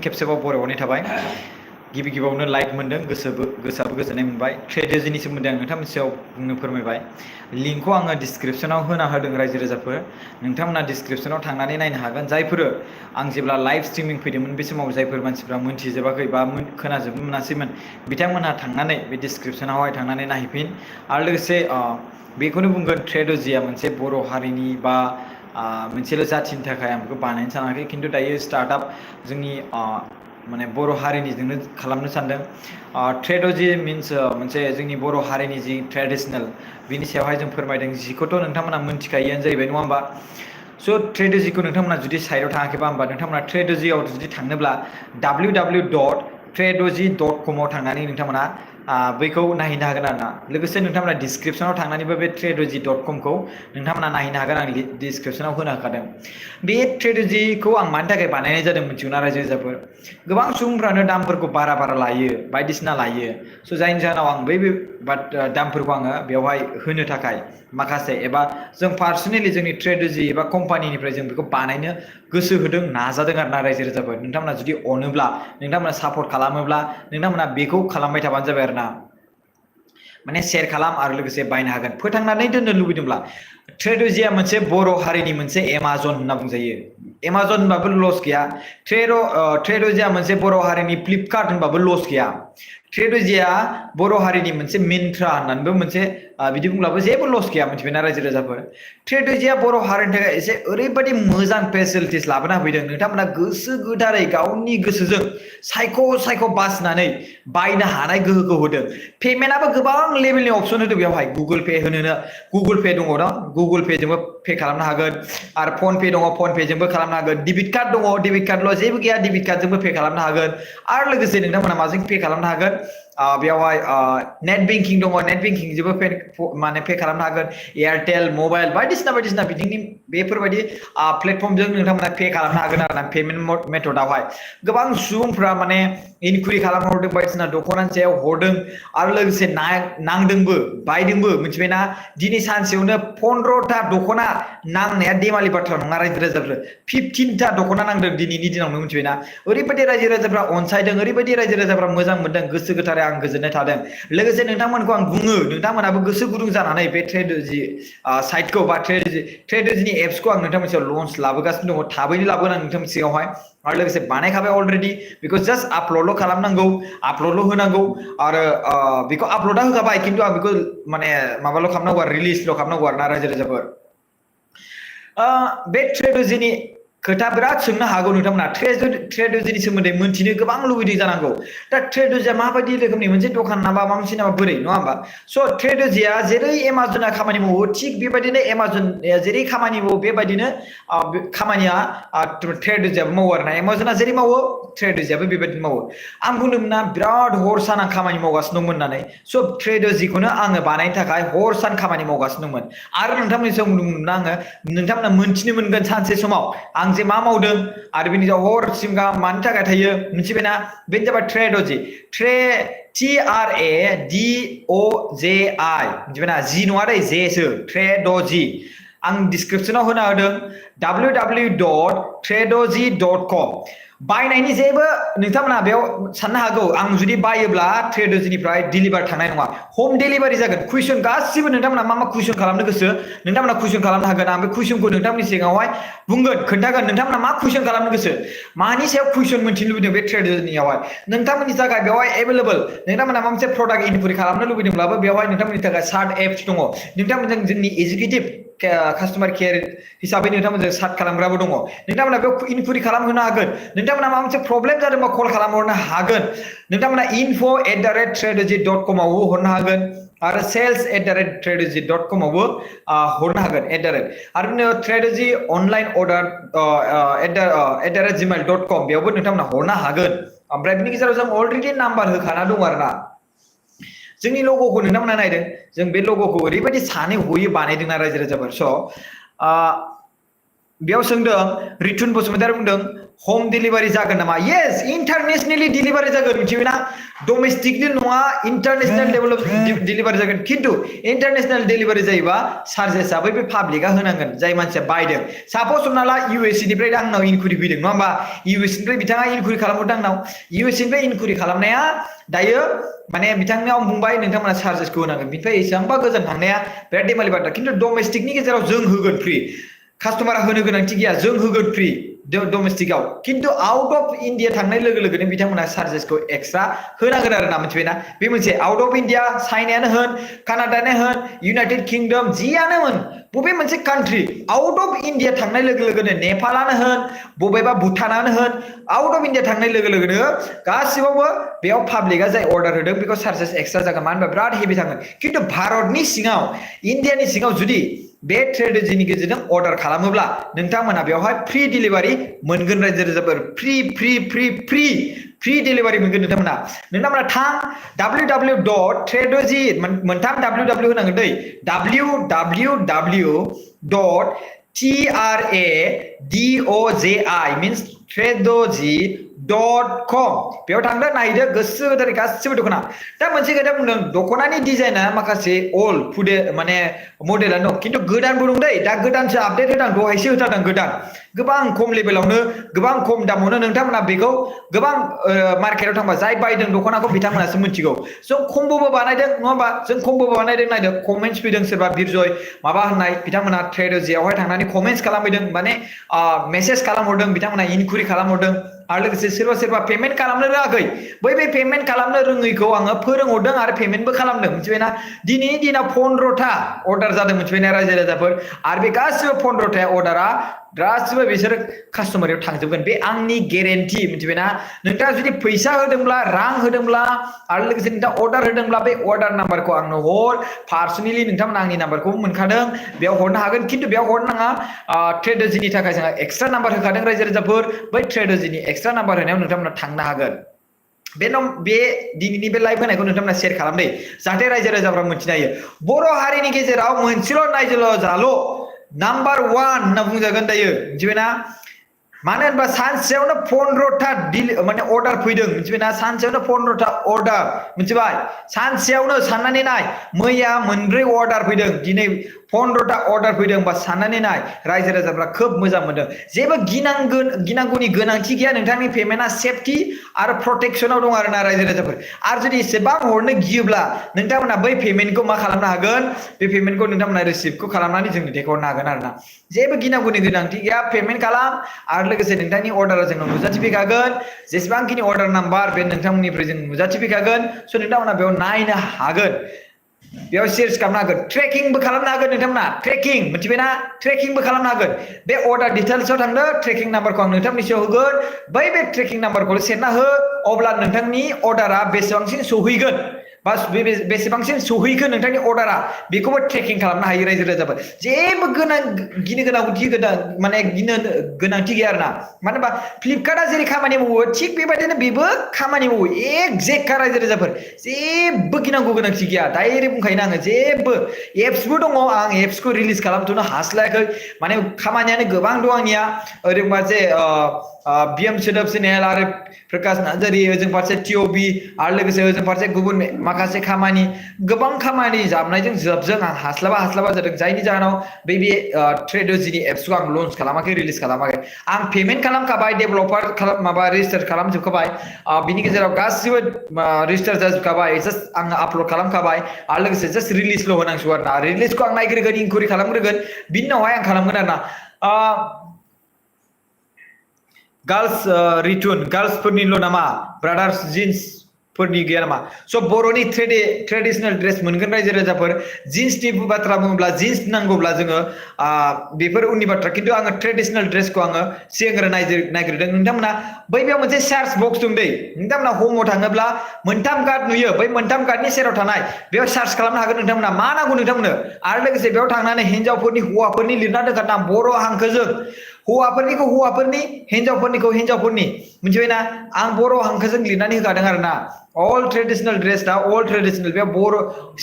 खेबसेबाव बरायहरनाय थाबाय गिबि गिबियावनो लाइक मोनदों गोसोआबो गोजोननाय मोनबाय ट्रेडोजिनि सोमोन्दै आं नोंथांमोननि सायाव बुंनो फोरमायबाय लिंकखौ आङो डिसक्रिप्शनाव होना होदों रायजो राजाफोर नोंथांमोना डिसक्रिप्शनाव थांनानै नायनो हागोन जायफोर आं जेब्ला लाइभ स्ट्रिमिं फैदोंमोन बे समाव जायफोर मानसिफ्रा मोनथिजोबाखै बा खोनाजोबनो मोनासैमोन बिथांमोनहा थांनानै बे डिसक्रिप्शनावहाय थांनानै नायहैफिन आरो लोगोसे बेखौनो बुंगोन ट्रेडोजिया मोनसे बर' हारिनि बा मोनसेल' जाथिनि थाखाय आं बेखौ बानायनो सानाखै खिन्थु दायो स्टार्टआप जोंनि माने बर' हारिनिजोंनो खालामनो सानदों ट्रेडोजि मिन्स मोनसे जोंनि बर' हारिनि जि ट्रेडिशनेल बिनि सायावहाय जों फोरमायदों जिखौथ' नोंथांमोना मोनथिखायोआनो जाहैबाय नङा होमबा स' ट्रेडोजिखौ नोंथांमोना जुदि साइटआव थाङाखैबा होमबा नोंथांमोना ट्रेडोजियाव जुदि थांनोब्ला www.tradoji.com आव थांनानै नोंथांमोना बैखौ नायहैनो हागोन आरोना लोगोसे नोंथांमोना डिसक्रिप्शनाव थांनानैबो बे tradoji.com खौ नोंथांमोना नायहैनो हागोन आं डिसक्रिप्शनाव होनो होखादों बे ट्रेडोजिखौ आं मानि थाखाय बानायनाय जादों मिथिगौना रायजो राजाफोर गोबां सुबुंफ्रानो दामफोरखौ बारा लायो बायदिसिना लायो स' जायनि जाहोनाव आं बै दामफोरखौ आङो बेवहाय होनो थाखाय माखासे एबा जों पार्सनेलि जोंनि ट्रेडोजि एबा कम्पानिनिफ्राय जों बेखौ बानायनो गोसो होदों नाजादों आरोना रायजो राजाफोर नोंथांमोना जुदि अनोब्ला नोंथांमोना सापर्ट खालामोब्ला नोंथांमोना बेखौ खालामबाय थाबानो जाबाय आरोना माने शेयार खालाम आरो लोगोसे बायनो हागोन फोथांनानै दोननो लुबैदोंब्ला ट्रेडोजिया मोनसे बर' हारिनि मोनसे एमाजन होनना बुंजायो एमाजन होनबाबो लस गैया ट्रेडोजिया मोनसे बर' हारिनि फ्लिपकार्ट होनबाबो लस गैया ट्रेडोजिया बर' हारिनि मोनसे मिन्ट्रा होननानैबो मोनसे बिदि बुंब्लाबो जेबो लस गैया मिथिबायना रायजो राजाफोर ट्रेडोजिया बर' हारिनि थाखाय एसे ओरैबायदि मोजां फेसिलिटिस लाबोना होफैदों नोंथांमोना गोसो गोदारै गावनि गोसोजों सायख' बासिनानै बायनो हानाय गोहोखौ होदों पेमेन्टआबो गोबां लेभेलनि अपसन होदों बेवहाय गुगोल पे होनोनो गुगोल पे दङ ना गुगोल पे जोंबो पे खालामनो हागोन आरो फन पे दङ फन पे जोंबो खालामनो हागोन डेबिट कार्ड दङ डेबिट कार्डल' जेबो गैया डेबिट कार्डजोंबो पे खालामनो हागोन आरो लोगोसे नोंथांमोना माजों पे खालामनो हागोन बेवहाय नेट बेंकिं दङ नेट बेंकिंजोंबो माने पे खालामनो हागोन एयारटेल मबाइल बायदिसिना बिदिनि बेफोरबायदि प्लेटफर्मजों नोंथांमोना पे खालामनो हागोन आरो ना पेमेन्ट मेथडआवहाय गोबां सुबुंफ्रा माने इनकुइरि खालामहरदों बायदिसिना दख'नानि सायाव हरदों आरो लोगोसे नांदोंबो बायदोंबो मिथिबायना दिनै सानसेयावनो 15टा दख'ना नांनाया देमालि बाथ्रा नङा रायजो राजाफोर 15टा दख'ना नांदों दिनैनि दिनावनो मिथिबायना ओरैबायदि रायजो राजाफ्रा अनसायदों ओरैबायदि रायजो राजाफ्रा मोजां मोनदों गोसो गोथारै आं गोजोननाय थादों लोगोसे नोंथांमोनखौ आं बुङो नोंथांमोनाबो गोसो गुदुं जानानै बे ट्रेडोजि साइटखौ बा ट्रेडोजिनि एप्सखौ आं नोंथांमोननि सायाव लन्च लाबोगासिनो दङ थाबैनो लाबोगोन आं नोंथांमोननि सिगाङावहाय आरो लोगोसे बानायखाबाय अलरेडि बेखौ जास्ट आपल'डल' खालामनांगौ आपल'डल' होनांगौ आरो बेखौ आपल'डा होखाबाय खिन्थु आं बेखौ माने माबाल' खालामनांगौ आरो रिलिजल' खालामनांगौ आरो ना रायजो राजाफोर बे ट्रेडोजिनि खोथा बिराद सोंनो हागौ नोंथांमोना ट्रेडोजिनि सोमोन्दै मोनथिनो गोबां लुबैदों जानांगौ दा ट्रेडोजिया माबायदि रोखोमनि मोनसे दखान नामा माबा मोनसे नामा बोरै नङा होमबा स' ट्रेडोजिया जेरै एमाजना खामानि मावो थिग बेबायदिनो एमाजन जेरै खामानि मावो बेबायदिनो खामानिया ट्रेडोजियाबो मावो आरोना एमाजना जेरै मावो ट्रेडोजियाबो बेबायदिनो मावो आं बुंदोंमोनना बिराद हर सान आं खामानि मावगासिनो दंमोन होननानै स' ट्रेडोजिखौनो आङो बानायनो थाखाय हर सान खामानि मावगासिनो दंमोन आरो नोंथांमोननि सायाव बुंदोंमोन आङो नोंथांमोना मोनथिनो मोनगोन सानसे समाव आं जे मा मावदों आरो बेनि सायाव हरसिम गाहाम मानि थाखाय थायो मिथिबायना बेनो जाबाय ट्रेडोजि TRADOJI मिथिबायना जि नङा दै जेसो ट्रेडोजि आं डिसक्रिप्शनाव होना होदों www.tradoji.com बायनायनि जेबो नोंथांमोना बेयाव साननो हागौ आं जुदि बायोब्ला ट्रेडोजिनिफ्राय डिलिभार थांनाय नङा हम डेलिभारि जागोन कुइसन गासिबो नोंथांमोना मा कुइसन खालामनो गोसो नोंथांमोना कुइसन खालामनो हागोन आं बे कुइसनखौ नोंथांमोननि सिगाङावहाय बुंगोन खोन्थागोन नोंथांमोना मा कुइसन खालामनो गोसो मानि सायाव कुइसन मोनथिनो लुबैदों बे ट्रेडोजिनियावहाय नोंथांमोननि थाखाय बेवहाय एभेलेबल नोंथांमोना माबा मोनसे प्रडाक्ट इनकुइरि खालामनो लुबैदोंब्लाबो बेवहाय नोंथांमोननि थाखाय सार्ट एप्स दङ नोंथांमोनजों जोंनि एजुकेटिभ कास्टमार केयार हिसाबै नोंथांमोनजों सार्ट खालामग्राबो दङ नोंथांमोना बेयाव इनकुइरि खालामहोनो हागोन नोंथांमोना माबा मोनसे प्रब्लेम जादोंबा कल खालामहरनो हागोन नोंथांमोना info@tradoji.com आवबो हरनो हागोन आरो sales@tradoji.com आवबो हरनो हागोन आरो ट्रेडोजि अनलाइन अर्डार @gmail.com बेयावबो नोंथांमोना हरनो हागोन ओमफ्राय बिनि गेजेराव जों अलरेडि नाम्बार होखाना दं आरोना जोंनि लग'खौ नोंथांमोना नायदों जों बे लग'खौ ओरैबायदि सानै हयै बानायदोंना रायजो राजाफोर स' बेयाव सोंदों रितुन बसुमतारी बुंदों होम डिलीवरी जागोन नामा यस इंटरनेशनली डिलीवरी जागोन मिथिबायना डोमेस्टिकनि नङा इंटरनेशनल डेभेलप डिलीवरी जागोन किन्तु इंटरनेशनल डिलीवरी जायोबा चार्जेसआ बै पाब्लिकआ होनांगोन जाय मानसिया बायदों साप'ज हमना ला इउएसए निफ्राय आंनाव इनकुरि फैदों नङा होमबा इउएसए निफ्राय बिथाङा इनकुरि खालामहरदों आंनाव इउएसए निफ्राय इनकुरि खालामनाया दायो माने बिथांनाव बुंबाय नोंथांमोना चार्जेसखौ होनांगोन बिनिफ्राय एसेबांबा गोजान थांनाया बिराद देमालि बाथ्रा किन्तु डोमेस्टिकनि गेजेराव जों होगोन फ्रि कास्टमारा होनो गोनांथि गैया जों होगोन फ्रि डोमेस्टिकआव किन्तु आउट अफ इन्डिया थांनाय लोगो लोगोनो बिथांमोना चार्जेसखौ एक्सट्रा होनांगोन आरोना मिथिबायना बे मोनसे आउट अफ इन्डिया चाइनायानो होन कानाडायानो होन इउनाइटेड किंडम जियानो होन बबे मोनसे कान्ट्रि आउट अफ इन्डिया थांनाय लोगो लोगोनो नेपालानो होन बबेबा भुटानानो होन आउट अफ इन्डिया थांनाय लोगो लोगोनो गासिबावबो बेयाव पाब्लिकआ जाय अर्डार होदों बेखौ चार्जेस एक्सट्रा जागोन मानो होनबा बिराद हेभि थांगोन किन्तु भारतनि सिङाव इन्डियानि सिङाव जुदि बे ट्रेडजिनि गेजेरजों अर्डार खालामोब्ला नोंथांमोना बेवहाय फ्रि डिलिभारि मोनगोन रायजो राजाफोर free free free free free delivery मोनगोन नोंथांमोना थां www.tradoji मोनथाम www होनांगोन दै www.tradoji means tradoji.com बेयाव थांदो नायदो गोसो गोदानै गासिबो दख'ना दा मोनसे खोथा बुंदों दख'नानि डिजाइना माखासे अल फुदे माने मडेलानो दं किन्तु गोदानबो दं दै दा गोदानसो आपडेट होदों दहायसो होथारदों गोदान गोबां खम लेभेलावनो गोबां खम दामावनो नोंथांमोना बेखौ गोबां मार्केटाव थांबा जाय बायदों दख'नाखौ बिथांमोनासो मिथिगौ जों खमबोबो बानायदों नङा होमबा जों खमबोबो बानायदों नायदो कमेन्ट्स फैदों सोरबा बिरजय माबा होननाय बिथांमोना ट्रेडजियावहाय थांनानै कमेन्ट्स खालामफैदों माने मेसेज खालामहरदों बिथांमोना इनकुरि खालामहरदों आरो लोगोसे सोरबा पेमेन्ट खालामनो रोङाखै बै पेमेन्ट खालामनो रोङैखौ आङो फोरोंहरदों आरो पेमेन्टबो खालामदों मिथिबायना दिनैनि दिनाव 15टा अर्डार जादों मिथिबायना रायजो राजाफोर आरो बे गासिबो 15टा अर्डारा गासिबो बिसोर कास्टमारयाव थांजोबगोन बे आंनि गेरेन्टि मिथिबायना नोंथाङा जुदि फैसा होदोंब्ला रां होदोंब्ला आरो लोगोसे नोंथाङा अर्डार होदोंब्ला बे अर्डार नाम्बारखौ आंनो हर पार्सनेलि नोंथांमोना आंनि नाम्बारखौ मोनखादों बेयाव हरनो हागोन किन्तु बेयाव हरनो नाङा ट्रेडजिनि थाखाय जोंहा एक्सट्रा नाम्बार होखादों रायजो राजाफोर बै ट्रेडजिनि एक्सट्रा नाम्बार होनायाव नोंथांमोना थांनो हागोन बे दिनैनि बे लाइभ होनायखौ नोंथांमोना शेयार खालाम दे जाहाथे रायजो राजाफ्रा मिथिनो हायो बर' हारिनि गेजेराव मोनसेल' नायजोल' जाल' नाम्बार 1 होनना बुंजागोन दायो मिथिबायना मानो होनबा सानसेयावनो 15टा माने अर्डार फैदों मिथिबायना सानसेयावनो 15टा अर्डार मिथिबाय सानसेयावनो साननानै नाय मैया मोनब्रै अर्डार फैदों दिनै 15टा अर्डार फैदों बा साननानै नाय रायजो राजाफ्रा खोब मोजां मोनदों जेबो गिनांगौनि गोनांथि गैया नोंथांनि पेमेन्टआ सेफटि आरो प्रटेक्शनाव दं आरोना रायजो राजाफोर आरो जुदि एसेबां हरनो गियोब्ला नोंथांमोना बै पेमेन्टखौ मा खालामनो हागोन बे पेमेन्टखौ नोंथांमोना रिसिप्टखौ खालामनानै जोंनो दैथायहरनो हागोन आरोना जेबो गिनांगौनि गोनांथि गैया पेमेन्ट खालाम आरो लोगोसे नोंथांनि अर्डारा जोंनाव नुजाथिफैखागोन जेसेबांखिनि अर्डार नाम्बार बे नोंथांमोननिफ्राय जों नुजाथिफैखागोन स' नोंथांमोना बेयाव नायनो हागोन बेयाव सेयार्स खालामनो हागोन ट्रेकिंबो खालामनो हागोन नोंथांमोना ट्रेकिं मिथिबायना ट्रेकिंबो खालामनो हागोन बे अर्डार डिटेल्सआव थांदो ट्रेकिं नाम्बारखौ आं नोंथांनि सायाव होगोन बे ट्रेकिं नाम्बारखौ सेरना हो अब्ला नोंथांनि अर्डारा बेसेबांसिम सौहैगोन बा बेसेबांसिम सौहैखो नोंथांनि अर्डारा बेखौबो ट्रेकिं खालामनो हायो रायजो राजाफोर जेबो गिनो गोनांथि गैया आरोना मानो होनबा फ्लिपकार्टआ जेरै खामानि मावो थिग बेबायदिनो बेबो खामानि मावो एक्जेक्ट रायजो राजाफोर जेबो गिनांगौ गोनांथि गैया डाइरेक्ट बुंखायो आङो जेबो एप्सबो दङ आं एप्सखौ रिलिज खालामथ'नो हास्लायाखै माने खामानियानो गोबां दं आंनिया ओरै फारसे बिएम सोदोब चेनेल आरो प्रकाश नार्जारी ओजों फारसे टिअबि आरो लोगोसे ओजों फारसे गुबुन माखासे खामानि गोबां खामानि जाबनायजों जोबजों आं हास्लाबा जादों जायनि जाहोनाव बे ट्रेडजिनि एप्सखौ आं लन्च खालामाखै रिलिज खालामाखै आं पेमेन्ट खालामखाबाय डेभेलपार माबा रेजिस्टार खालामजोबखाबाय बिनि गेजेराव गासिबो रेजिस्टार जाजोबखाबाय जास्ट आङो आपलड खालामखाबाय आरो लोगोसे जास्ट रिलिजल' होनांसिगौ आरोना रिलिजखौ आं नायग्रोगोन इनकुरि खालामग्रोगोन बिनि उनावहाय आं खालामगोन आरोना गर्ल्स रिटुन गर्ल्सफोरनिल' नामा ब्रादार्स जिन्स फोरनि गैया नामा स' बर'नि ट्रेडिशनेल ड्रेस मोनगोन रायजो राजाफोर जिन्सनि बाथ्रा बुङोब्ला जिन्स नांगौब्ला जोङो बेफोर उननि बाथ्रा खिन्थु आङो ट्रेडिशनेल ड्रेसखौ आङो सिगांग्रो नायग्रोदों नोंथांमोना बैयाव मोनसे सार्च बक्स दं दै नोंथांमोना हमआव थाङोब्ला मोनथाम गार्ड नुयो बै मोनथाम गार्डनि सेराव थानाय बेयाव सार्च खालामनो हागोन नोंथांमोना मा नांगौ नोंथांमोननो आरो लोगोसे बेयाव थांनानै हिन्जावफोरनि हौवाफोरनि लिरना दोनखाना बर' हांखोजों हौवाफोरनिखौ हौवाफोरनि हिन्जावफोरनिखौ हिन्जावफोरनि मिथिबायना आं बर' हांखोजों लिरनानै होखादों आरोना all traditional dress दा all traditional बे बर'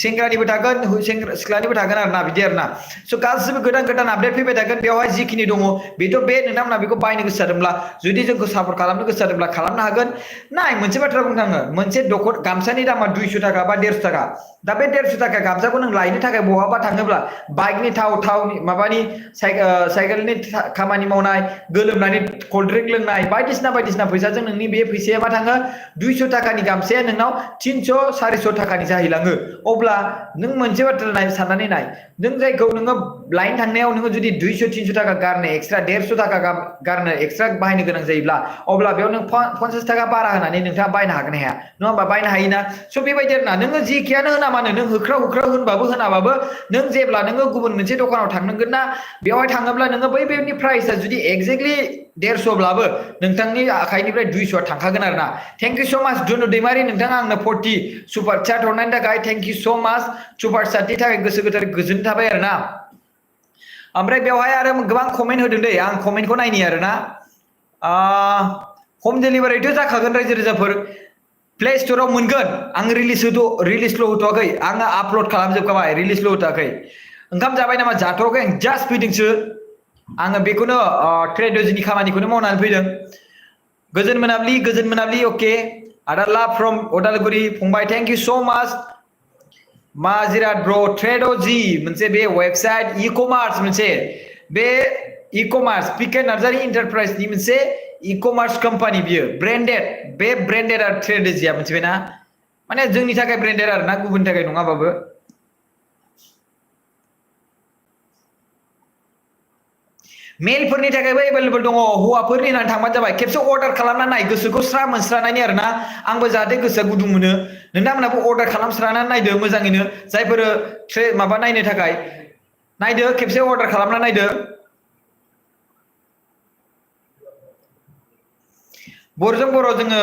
सेंग्रानिबो थागोन सिख्लानिबो थागोन आरोना बिदि आरोना स' गासिबो गोदान गोदान आपडेट फैबाय थागोन बेवहाय जिखिनि दङ बेथ' बे नोंथांमोना बेखौ बायनो गोसो जादोंब्ला जुदि जोंखौ सापर्ट खालामनो गोसो जादोंब्ला खालामनो हागोन नाय मोनसे बाथ्रा बुंनो थाङो मोनसे गामसानि दामा 200 थाखा बा 150 थाखा दा बे 150 थाखा गामसाखौ नों लायनो थाखाय बहाबा थाङोब्ला बाइकनि थावनि माबानि साइकेलनि खामानि मावनाय गोलोमनानै कोल्ड ड्रिंक लोंनाय बायदिसिना फैसाजों नोंनि बे फैसाया मा थाङो 200 थाखानि गामसाया नोंनाव 300 400 थाखानि जाहैलाङो अब्ला नों मोनसे बाथ्रा साननानै नाय नों जायखौ नोङो लायनो थांनायाव नोङो जुदि 200 300 थाखा गारनो एक्सट्रा 150 थाखा गारनो एक्सट्रा बाहायनो गोनां जायोब्ला अब्ला बेयाव नों 50 थाखा बारा होनानै नोंथाङा बायनो हागोन हाया नङा होमबा बायनो हायोना स' बेबायदि आरोना नोङो जिखियानो होना मानो नों होख्राव होनबाबो होनाबाबो नों जेब्ला नोङो गुबुन मोनसे दखानाव थांनांगोन ना बेवहाय थाङोब्ला नोङो बैनि प्राइसआ जुदि एक्जेक्टलि 150 ब्लाबो नोंथांनि आखाइनिफ्राय 200 थांखागोन आरोना थेंक इउ स' माच दुनु दैमारि नोंथाङा आंनो 40 सुपार चैट हरनायनि थाखाय थेंक इउ स' माच सुपार चैटनि थाखाय गोसो गोथारै गोजोन थाबाय आरोना ओमफ्राय बेवहाय आरो गोबां कमेन्ट होदों दै आं कमेन्टखौ नायनि आरोना होम डेलिभारिथ' जाखागोन रायजो राजाफोर प्ले स्टोराव मोनगोन आं रिलिजल' होथ'वाखै आङो आपल'ड खालामजोबखाबाय रिलिजल' होथ'वाखै ओंखाम जाबाय नामा जाथ'वाखै आं जास्ट फैदोंसो आङो बेखौनो ट्रेड'जिनि खामानिखौनो मावनानै फैदों गोजोन मोनाबिलि अके आदा लाभ फ्रम उदालगुरि फंबाय थेंक इउ स' माच माजिराट ब्र ट्रेड'जि मोनसे बे वेबसाइट इ-कमार्स मोनसे बे इ-कमार्स पिके नार्जारि एन्टारप्राइजनि मोनसे इ-कमार्स कम्पानि बियो ब्रेन्डेड बे ब्रेन्डेड आरो ट्रेड'जिया मोनथिबायना माने जोंनि थाखाय ब्रेन्डेड आरोना गुबुननि थाखाय नङाबाबो मेलफोरनि थाखायबो एभेलेबल दङ हौवाफोरनि होननानै थांबानो जाबाय खेबसे अर्डार खालामनानै नाय गोसोखौ स्रा मोनस्रानायनि आरोना आंबो जाहाथे गोसोआ गुदुं मोनो नोंथांमोनाबो अर्डार खालामस्रानानै नायदो मोजाङैनो जायफोर माबा नायनो थाखाय नायदो खेबसे अर्डार खालामना नायदो बर'जों बर' जोङो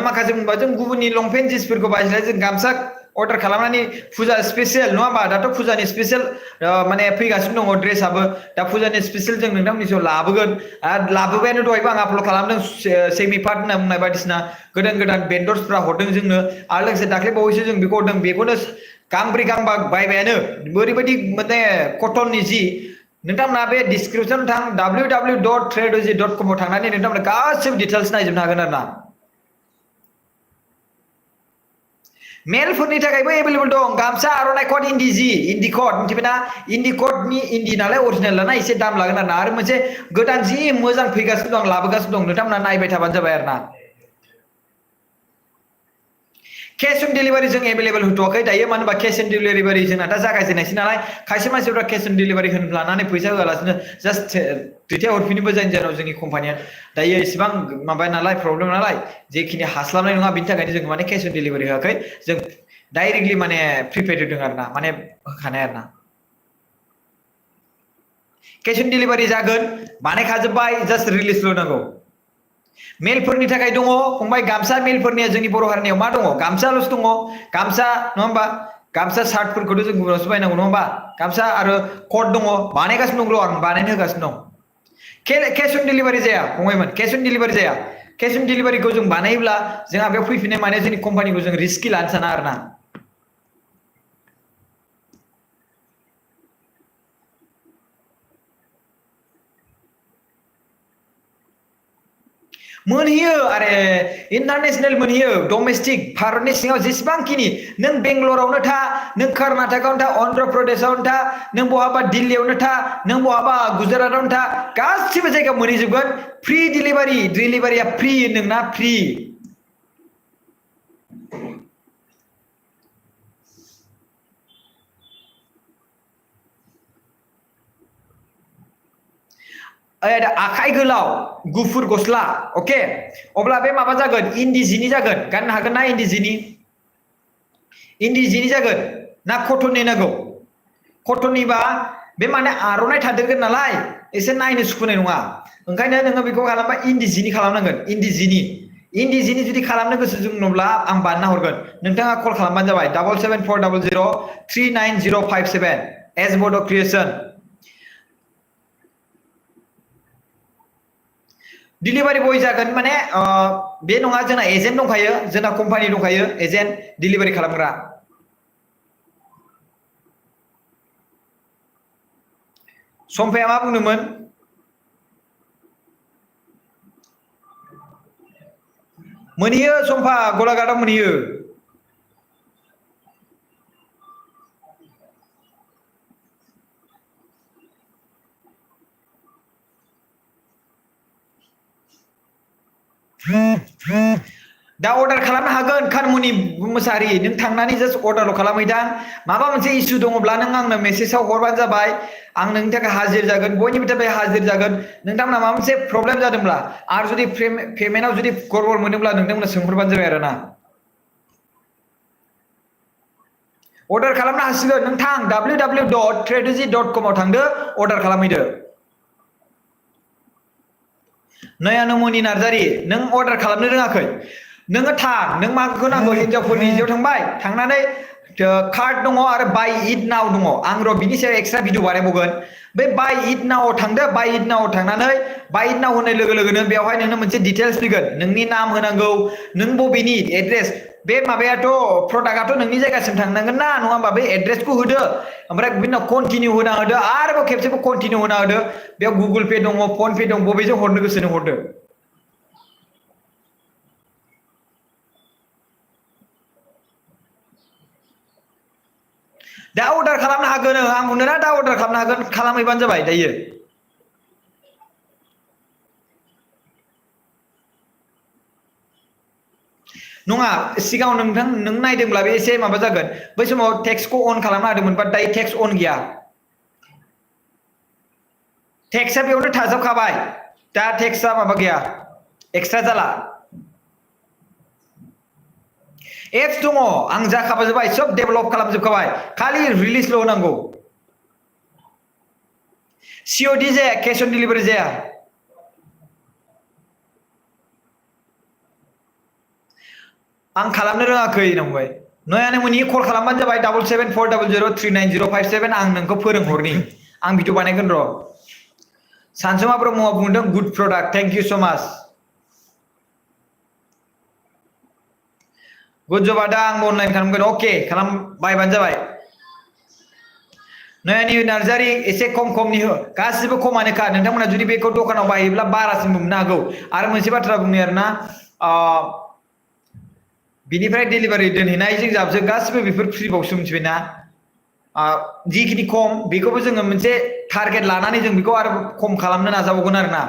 माखासे बुंबा जों गुबुननि लंपेन्ट जिन्सफोरखौ बायस्लाय जों गामसा अर्डार खालामनानै फुजा स्पेसियेल नङा होमबा दाथ' फुजानि स्पेसियेल माने फैगासिनो दङ ड्रेसआबो दा फुजानि स्पेसियेल जों नोंथांमोननि सायाव लाबोगोन आरो लाबोबायानो दहायबो आं आपल'ड खालामदों सेमि पार्ट होनना बुंनाय बायदिसिना गोदान भेन्डर्सफ्रा हरदों जोंनो आरो लोगोसे दाख्लै बावैसो जों बेखौ हरदों बेखौनो गांब्रै गांबा बायबायानो ओरैबायदि माने कटननि जि नोंथांमोना बे डिसक्रिपसन थां www.tradoji.com आव थांनानै नोंथांमोना गासिबो डिटेल्स नायजोबनो हागोन आरोना मेलफोरनि थाखायबो एभेलेबल दं गामसा आर'नाइ कट इन्दि कट मिथिबायना इन्दि कटनि इन्दि नालाय अरिजिनेल लाना एसे दाम लागोन आरो मोनसे गोदान जि मोजां फैगासिनो दं लाबोगासिनो दं नोंथांमोना नायबाय थाबानो जाबाय आरोना कैश अन डिलिभारि जों एभेलेबल होथ'वाखै दायो मानो होनबा कैश अन डिलिभारि जोंना दा जागायजेननायसै नालाय खायसे मानसिफ्रा कैश अन डिलिभारि होनो लानानै फैसा होआलासिनो जास्ट दैथायहरफिनोबो जायनि जाहोनाव जोंनि कम्पानिया दायो इसेबां माबा नालाय प्रब्लेम नालाय जेखिनि हास्लाबनाय नङा बिनि थाखायनो जों माने कैश अन डिलिभारि होआखै जों डाइरेक्टलि माने प्रिपेड होदों आरोना माने होखानाय आरोना कैश अन डिलिभारि जागोन बानायखाजोब्बाय जास्ट रिलिजल' नांगौ मेलफोरनि थाखाय दङ फंबाय गामसा मेलफोरनिया जोंनि बर' हारिनियाव मा दङ गामसाल'सो दङ गामसा नङा होमबा गामसा शार्टफोरखौथ' जों गुबुनावसो बायनांगौ नङा होमबा गामसा आरो कट दङ बानायगासिनो दं आं बानायनो होगासिनो दं कैश अन डिलिभारि जाया फंबायमोन कैश अन डिलिभारि जाया कैश अन डिलिभारिखौ जों बानायोब्ला जोंहा बेयाव फैफिननाय माने जोंनि कम्पानिखौ जों रिस्कि लानो साना आरोना मोनहैयो आरे इन्टारनेशनेल मोनहैयो डमेस्टिक भारतनि सिङाव जेसेबांखिनि नों बेंगलरावनो था नों कर्नाटकआवनो था अन्ध्र प्रदेशआवनो था नों बहाबा दिल्लीयावनो था नों बहाबा गुजरातआवनो था गासिबो जायगायाव मोनहैजोबगोन फ्रि डिलिभारिया फ्रि नोंना फ्रि आखाइ गोलाव गुफुर गस्ला अके अब्ला बे माबा जागोन इन्दि जिनि जागोन गाननो हागोन ना इन्दि जिनि जागोन ना कटननि नांगौ कटननिबा बे माने आर'नाइ थादेरगोन नालाय एसे नायनो सुखुनाय नङा ओंखायनो नोङो बेखौ खालामबा इन्दि जिनि खालामनांगोन इन्दि जिनि जुदि खालामनो गोसो दंब्ला आं बानायना हरगोन नोंथाङा कल खालामबानो जाबाय 7740039057 एस बड' क्रिएसन डिलिभारि बय जागोन माने बे नङा जोंना एजेन्ट दंखायो जोंना कम्पानि दंखायो एजेन्ट डिलिभारि खालामग्रा सम्फाया मा बुंदोंमोन मोनहैयो सम्फा गलाघाटआव मोनहैयो दा अर्डार खालामनो हागोन खानमुनि मुसाहारि नों थांनानै जास्ट अर्डारल' खालामहैदां माबा मोनसे इसु दङब्ला नों आंनो मेसेजाव हरबानो जाबाय आं नोंनि थाखाय हाजिर जागोन बयनिबो थाखाय हाजिर जागोन नोंथांमोना माबा मोनसे प्रब्लेम जादोंब्ला आरो जुदि पेमेन्टआव जुदि गड़बड़ मोनोब्ला नोंथांमोना सोंहरबानो जाबाय आरोना अर्डार खालामनो हासिगोन नों थां www.tradoji.com आव थांदो अर्डार खालामहैदो नयानुमनि नार्जारि नों अर्डार खालामनो रोङाखै नोङो थां नों माखौ नांगौ हिनजावफोरनि जियाव थांबाय थांनानै कार्ड दङ आरो बाय इट नाव दङ आं र' बिनि सायाव एक्सट्रा भिडिअ बानायबावगोन बे बाय इट नाव थांदो बाय इट नाव थांनानै बाय इट नाव होनाय लोगो लोगोनो बेवहाय नोंनो मोनसे डिटेल्स फैगोन नोंनि नाम होनांगौ नों बबेनि एड्रेस बे माबायाथ' प्रडाक्टआथ' नोंनि जायगासिम थांनांगोन ना नङा होमबा बे एड्रेसखौ होदो ओमफ्राय बिनि उनाव कन्टिनिउ होना होदो आरोबाव खेबसेबाव कन्टिनिउ होना होदो बेयाव गुगोल पे दङ फन पे दं बबेजों हरनो गोसो नों हरदो दा अर्डार खालामनो हागोन आं बुंदों ना दा अर्डार खालामनो हागोन खालामहैबानो जाबाय दायो नङा सिगाङाव नोंथां नों नायदोंब्ला बे एसे माबा जागोन बै समाव टेक्सखौ अन खालामनो हादोंमोन बाट दायो टेक्स अन गैया टेक्सआ बेयावनो थाजोबखाबाय दा टेक्सआ माबा गैया एक्सट्रा जाला एप्स दङ आं जाखाबाजोबबाय सब डेभेलप खालामजोबखाबाय खालि रिलिजल' होनांगौ सिअडि जाया केश अन डिलिभारि जाया आं खालामनो रोङाखै नंबाय नयानुमनि कल खालामबानो जाबाय 7740039057 आं नोंखौ फोरोंहरनि आं भिडिअ बानायगोन र' सानसुमा ब्रह्मआ बुंदों गुड प्रडाक्ट थेंक इउ सो माच गुड जब आदा आं अनलाइन खालामगोन अके खालाम बायबानो जाबाय नयानि नार्जारि एसे खमनि हो गासिबो खमानोखा नोंथांमोना जुदि बेखौ दखानाव बायोब्ला बारासिन मोननो हागौ आरो मोनसे बाथ्रा बुंनो आरोना बिनिफ्राय डेलिभारि दोनहैनायजों जाबजों गासिबो बेफोर फ्रिबावसो मिथिबायना जिखिनि खम बेखौबो जोङो मोनसे टारगेट लानानै जों बेखौ आरो खम खालामनो नाजाबावगोन आरोना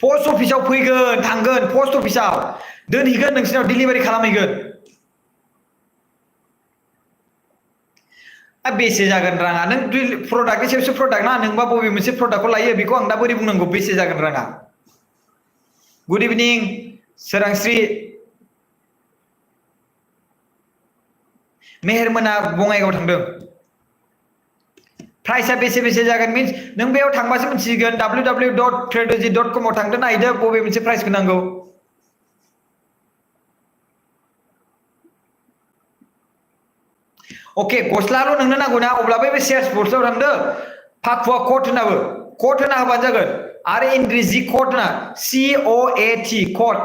पस्ट अफिसाव फैगोन थांगोन पस्ट अफिसाव दोनहैगोन नोंसिनाव डेलिभारि खालामहैगोन बेसे जागोन राङा नों प्रडाक्टनि सायावसो प्रडाक्ट ना नोंबा बबे मोनसे प्रडाक्टखौ लायो बेखौ आं दा बोरै बुंनांगौ बेसे जागोन राङा गुड इभिनिं सोरांस्रि मेहेरमोना बङाइगाव थांदों प्राइसआ बेसे जागोन मिन्स नों बेयाव थांबासो मिथिगोन www.tradoji.com आव थांदो नायदो बबे मोनसे प्राइसखौ नांगौ अके गस्लाल' नोंनो नांगौ ना अब्लाबो बे सेल्स फर्सआव थांदो फाखुवा कट होनाबो कट होना होबानो जागोन आरो इंग्राजि कट होना COAT कट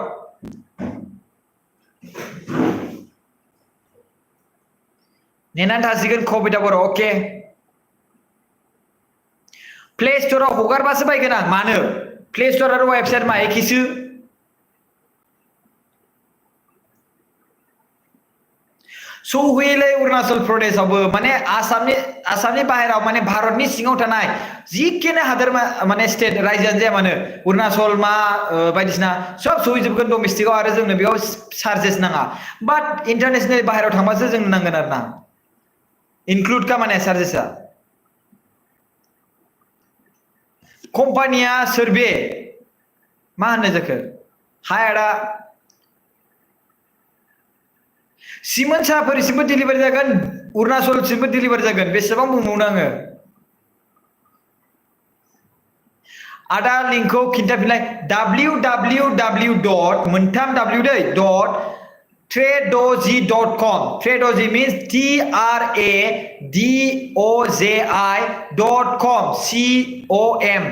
नेनानै थासिगोन कबिता बर' अके प्ले स्ट'राव हगारबासो बायगोन आं मानो प्ले स्ट'र आरो वेबसाइट मा एखेसो सौहैयोलै अरुणाचल प्रदेशआवबो माने आसामनि बाहेराव माने भारतनि सिङाव थानाय जिखिनि हादोर माने स्टेट रायजोआनो जाया मानो अरुणाचल मा बायदिसिना सब सौहैजोबगोन डमेस्टिकआव आरो जोंनो बेयाव चार्जेस नाङा बाट इन्टारनेसनेल बाहेराव थांबासो जोंनो नांगोन आरोना इनक्लुड का माने चार्जेसआ कम्पानिया सोर बे मा होननो जाखो हाय आदा सिमोन साफोरसिमबो डेलिभारि जागोन अरुणाचलसिमबो डेलिभारि जागोन बेसेबां बुंबावनो आङो आदा लिंकखौ खिन्थाफिनलाय www. मोनथाम w दै .tradoji.com TRADOJI means TRADOJI.com COM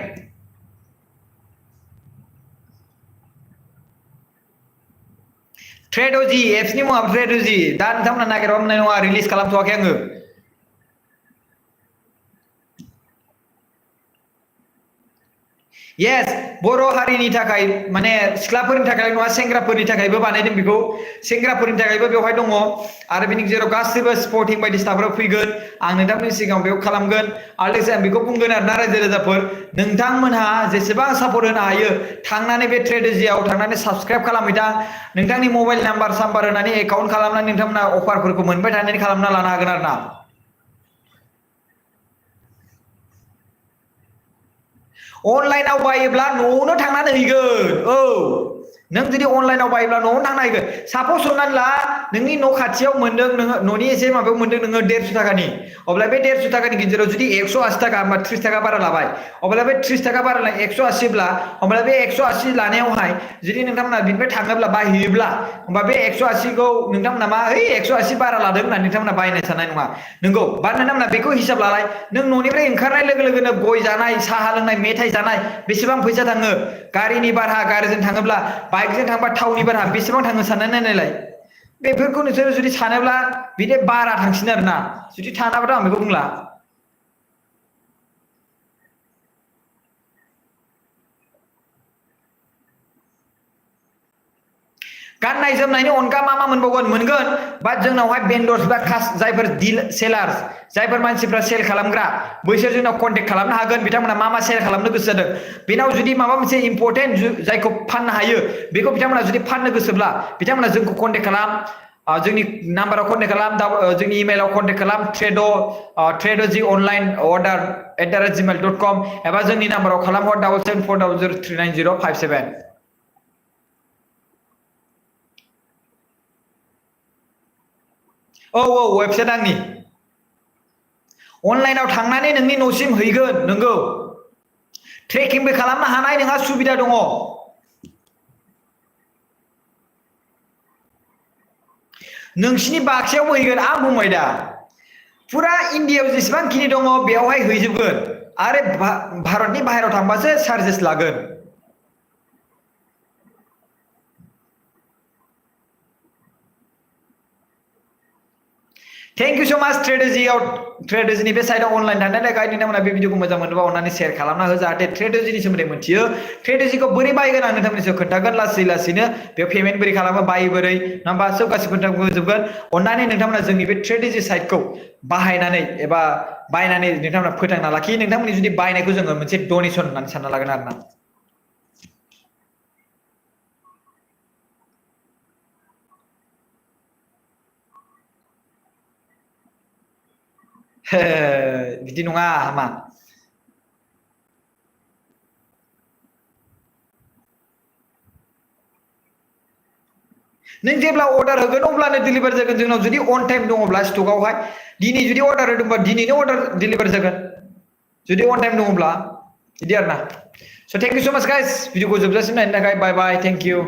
TRADOJI एप्सनि मुङा TRADOJI दा नोंथांमोना नागिरबा मोननाय नङा रिलिज खालामथ'वाखै आङो Yes बर' हारिनि थाखाय माने सिख्लाफोरनि थाखाय नङा सेंग्राफोरनि थाखायबो बानायदों बेखौ सेंग्राफोरनि थाखायबो बेवहाय दङ आरो बेनि गेजेराव गासैबो स्पर्टिं बायदिसिनाफोराव फैगोन आं नोंथांमोननि सिगाङाव बेयाव खालामगोन आरो लोगोसे आं बेखौ बुंगोन आरोना रायजो राजाफोर नोंथांमोनहा जेसेबां सापर्ट होनो हायो थांनानै बे TRADOJIआव थांनानै साबस्क्राइब खालामहैथां नोंथांनि मबाइल नाम्बार साम्बार होनानै एकाउन्ट खालामनानै नोंथांमोना अफारफोरखौ मोनबाय थानानै खालामना लानो हागोन आरोना अनलाइनाव बायोब्ला न'आवनो थांनानै हैगोन औ नों जुदि अनलाइनाव बायोब्ला न'आवनो थांना हैगोन सापस हमनानै ला नोंनि न' खाथियाव मोनदों नोङो न'नि एसे माबायाव मोनदों नोङो 150 थाखानि अब्ला बे 150 थाखानि गेजेराव जुदि 180 थाखा होमबा 30 थाखा बारा लाबाय अब्ला बे 30 थाखा बारा 180 ब्ला अब्ला बे 180 लानायावहाय जुदि नोंथांमोना बिनिफ्राय थाङोब्ला बायहैयोब्ला होमबा बे 180 खौ नोंथांमोना मा है 180 बारा लादों होननानै नोंथांमोना बायनो साननाय नङा नंगौ बा नोंथांमोना बेखौ हिसाब लालाय नों न'निफ्राय ओंखारनाय लोगो लोगोनो गय जानाय साहा लोंनाय मेथाइ जानाय बेसेबां फैसा थाङो गारिनि भारा गारिजों थाङोब्ला बाइकजों थांबा थावनि भारा बेसेबां थाङो साननानै नायलाय बेफोरखौ नोंसोर जुदि सानोब्ला बिदि बारा थांसिन आरोना जुदि थाङाबाथ' आं बेखौ बुंला गाननाय जोमनायनि अनगा मा मा मोनबावगोन मोनगोन बा जोंनावहाय बेन्डर्स बा जायफोर डिल सेलार्स जायफोर मानसिफ्रा सेल खालामग्रा बैसोर जोंनाव कन्टेक्ट खालामनो हागोन बिथांमोना मा मा सेल खालामनो गोसो जादों बेनाव जुदि माबा मोनसे इम्पर्टेन्ट जायखौ फाननो हायो बेखौ बिथांमोना जुदि फाननो गोसोब्ला बिथांमोना जोंखौ कन्टेक्ट खालाम जोंनि नाम्बाराव कन्टेक्ट खालाम जोंनि इमेलाव कन्टेक्ट खालाम TRADOJI Online order@gmail.com एबा जोंनि नाम्बाराव खालामहर 7740039057 औ वेबसाइट आंनि अनलाइनाव थांनानै नोंनि न'सिम हैगोन नंगौ ट्रेकिंबो खालामनो हानाय नोंहा सुबिदा दङ नोंसिनि बाक्सायावबो हैगोन आं बुंबाय दा पुरा इन्डियायाव जेसेबांखिनि दङ बेयावहाय हैजोबगोन आरो भारतनि बाहेरायाव थांबासो चार्जेस लागोन थैंक यू सो मच TRADOJIनि बे साइडआव अनलाइन थानाय थाखाय नोंथांमोना बे भिडिअखौ मोजां मोनोबा अननानै शेयार खालामना हो जाहाथे TRADOJIनि सोमोन्दै मिथियो TRADOJIखौ बोरै बायगोन आं नोंथांमोननि सायाव खोन्थागोन लासै लासैनो बेयाव पेमेन्ट बोरै खालामो बायो बोरै नाम्बा सब गासिबो खोन्थाखौ होजोबगोन अननानै नोंथांमोना जोंनि बे TRADOJI साइटखौ बाहायनानै एबा बायनानै नोंथांमोना फोथांना लाखि नोंथांमोननि जुदि बायनायखौ जोङो मोनसे डनेसन होननानै सानना लागोन आरोना बिदि नङा हामा नों जेब्ला अर्डार होगोन अब्लानो डिलिभार जागोन जोंनाव जुदि अन टाइम दङब्ला स्टकआवहाय दिनै जुदि अर्डार होदोंबा दिनैनो अर्डार डिलिभार जागोन जुदि अन टाइम दङब्ला बिदि आरोना स' थेंक इउ सो माच गाइस भिडिअखौ जोबजासिम नायनो थाखाय बाय बाय थेंक इउ